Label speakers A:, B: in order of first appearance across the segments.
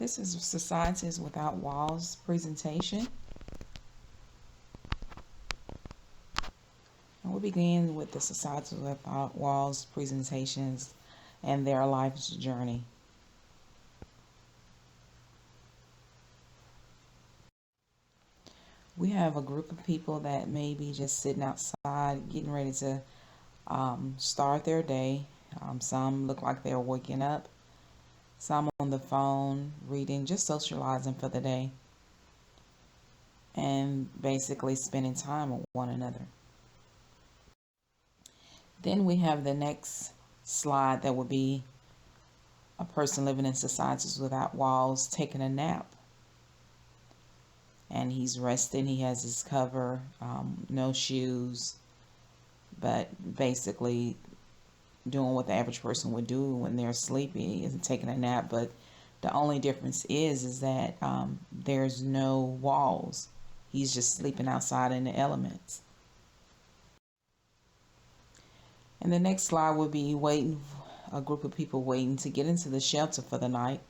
A: This is Societies Without Walls presentation. And we'll begin with the Societies Without Walls presentations and their life's journey. We have a group of people that may be just sitting outside getting ready to start their day. Some look like they're waking up. Some on the phone, reading, just socializing for the day, and basically spending time with one another. Then we have the next slide that would be a person living in Societies Without Walls taking a nap. And he's resting, he has his cover, no shoes, but basically doing what the average person would do when they're sleepy and taking a nap. But the only difference is that there's no walls. He's just sleeping outside in the elements. And the next slide would be a group of people waiting to get into the shelter for the night.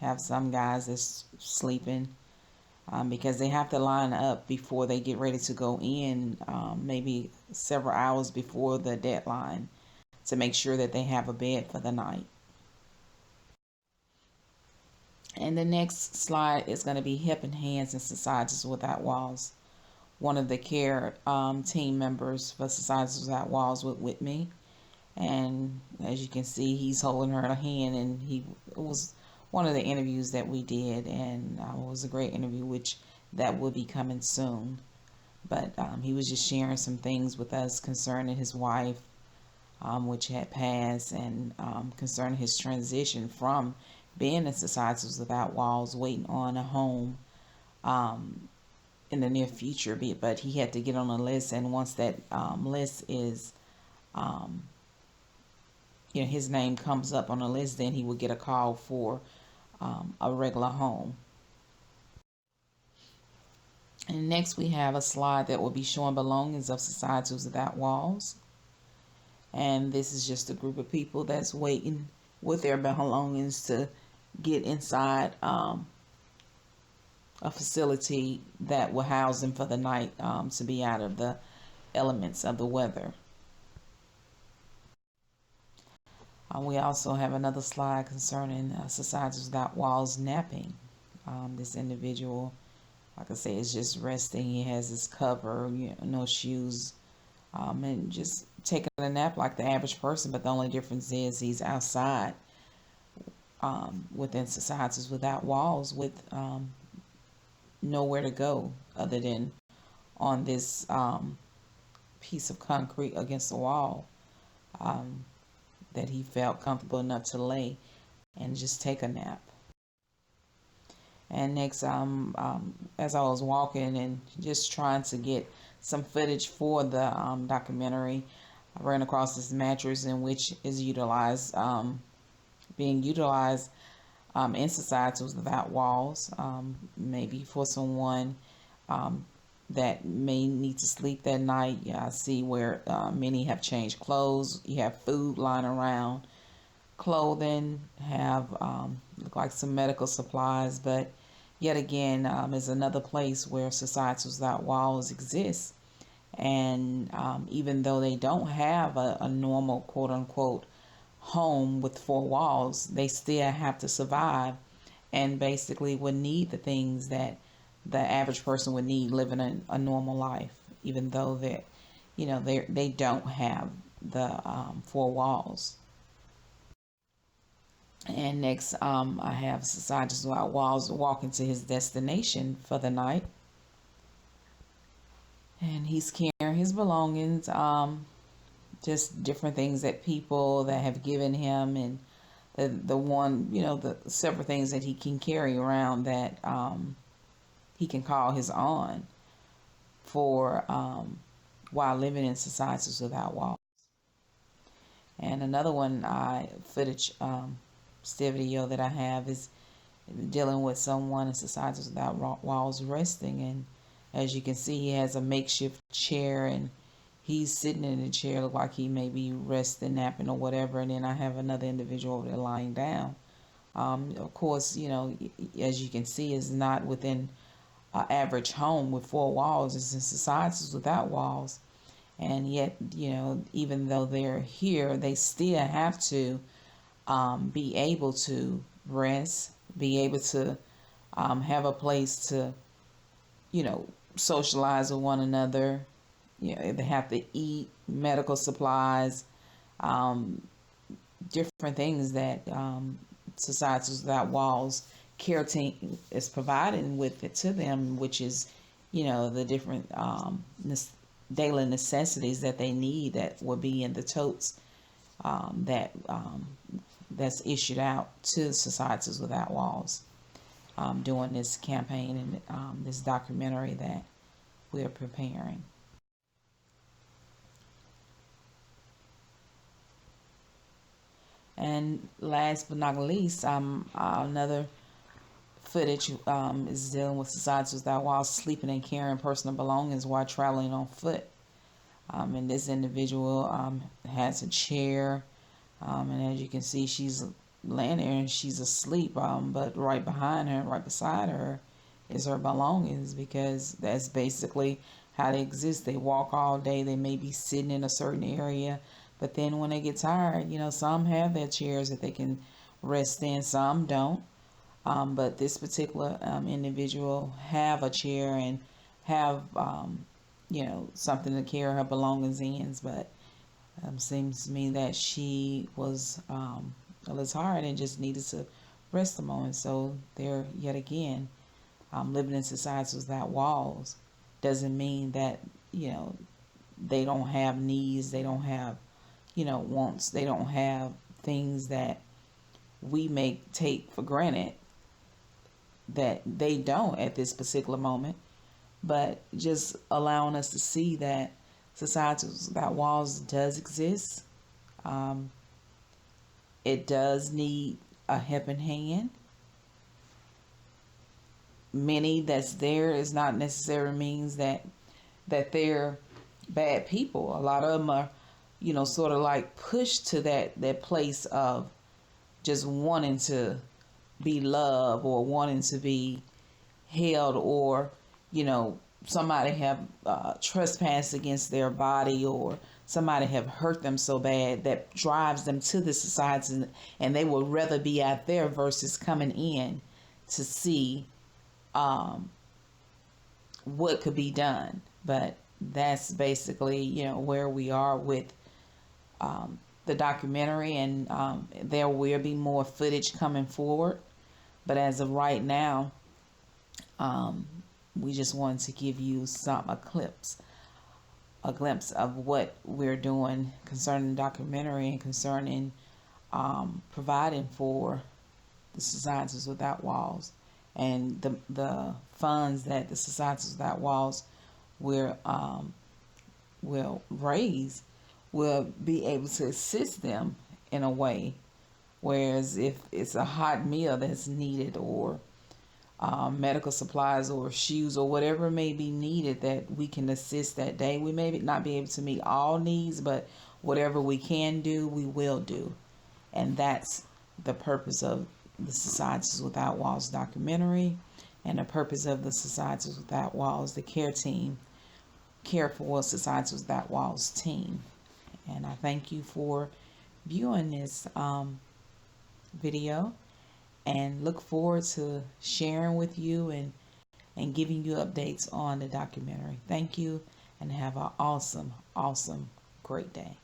A: Have some guys that's sleeping because they have to line up before they get ready to go in, maybe several hours before the deadline, to make sure that they have a bed for the night. And the next slide is going to be Helping Hands in Societies Without Walls. One of the care team members for Societies Without Walls with me. And as you can see, he's holding her hand, and it was one of the interviews that we did, and it was a great interview, which that will be coming soon. But he was just sharing some things with us concerning his wife, which had passed, and concerning his transition from being in Societies Without Walls, waiting on a home in the near future. But he had to get on a list, and once that list is his name comes up on the list, then he will get a call for a regular home. And next we have a slide that will be showing belongings of Societies Without Walls. And this is just a group of people that's waiting with their belongings to get inside a facility that will house them for the night, to be out of the elements of the weather. We also have another slide concerning Societies Without Walls napping. This individual, like I say, is just resting. He has his cover, no shoes, and just taking a nap like the average person. But the only difference is he's outside within Societies Without Walls with nowhere to go other than on this piece of concrete against the wall. That he felt comfortable enough to lay and just take a nap. And next, as I was walking and just trying to get some footage for the documentary, I ran across this mattress in which is being utilized in Societies Without Walls, maybe for someone that may need to sleep that night. I see where many have changed clothes. You have food lying around, clothing, have look like some medical supplies. But yet again, is another place where Societies Without Walls exists. And even though they don't have a normal quote unquote home with four walls, they still have to survive, and basically would need the things that the average person would need living a normal life, even though that they don't have the four walls. And next, I have Societies Without Walls walking to his destination for the night, and he's carrying his belongings, just different things that people that have given him, and the several things that he can carry around that he can call his own for while living in Societies Without Walls. And another footage still video that I have is dealing with someone in Societies Without Walls resting. And as you can see, he has a makeshift chair, and he's sitting in the chair, look like he may be resting, napping, or whatever. And then I have another individual over there lying down Of course, as you can see, is not within an average home with four walls. It's in societies without walls. And yet, even though they're here, they still have to be able to rest, be able to have a place to, socialize with one another. They have to eat, medical supplies, um, different things that Societies Without Walls care team is providing with it to them, which is, the different daily necessities that they need that will be in the totes that's issued out to Societies Without Walls during this campaign and this documentary that we're preparing. And last but not least, another footage is dealing with Societies Without Walls sleeping and carrying personal belongings while traveling on foot. And this individual has a chair, and as you can see, she's laying there and she's asleep. But right behind her, right beside her, is her belongings, because that's basically how they exist. They walk all day. They may be sitting in a certain area, but then when they get tired, some have their chairs that they can rest in, some don't. But this particular individual have a chair and have, something to carry her belongings in. But seems to me that she was a little tired and just needed to rest a moment. So there, yet again, living in societies without walls doesn't mean that, they don't have needs, they don't have, wants, they don't have things that we may take for granted that they don't at this particular moment. But just allowing us to see that Societies Without Walls does exist. It does need a helping hand. Many that's there is not necessarily means that they're bad people. A lot of them are, sort of like pushed to that place of just wanting to be loved or wanting to be held, or somebody have trespassed against their body, or somebody have hurt them so bad that drives them to the society, and they would rather be out there versus coming in to see what could be done. But that's basically where we are with the documentary, and there will be more footage coming forward. But as of right now, we just wanted to give you a glimpse of what we're doing concerning the documentary and concerning providing for the Societies Without Walls, and the funds that the Societies Without Walls will raise will be able to assist them in a way. Whereas if it's a hot meal that's needed, or medical supplies or shoes or whatever may be needed that we can assist that day, we may not be able to meet all needs, but whatever we can do, we will do. And that's the purpose of the Societies Without Walls documentary, and the purpose of the Societies Without Walls, the care for Societies Without Walls team. And I thank you for viewing this video, and look forward to sharing with you and giving you updates on the documentary. Thank you, and have an awesome, great day.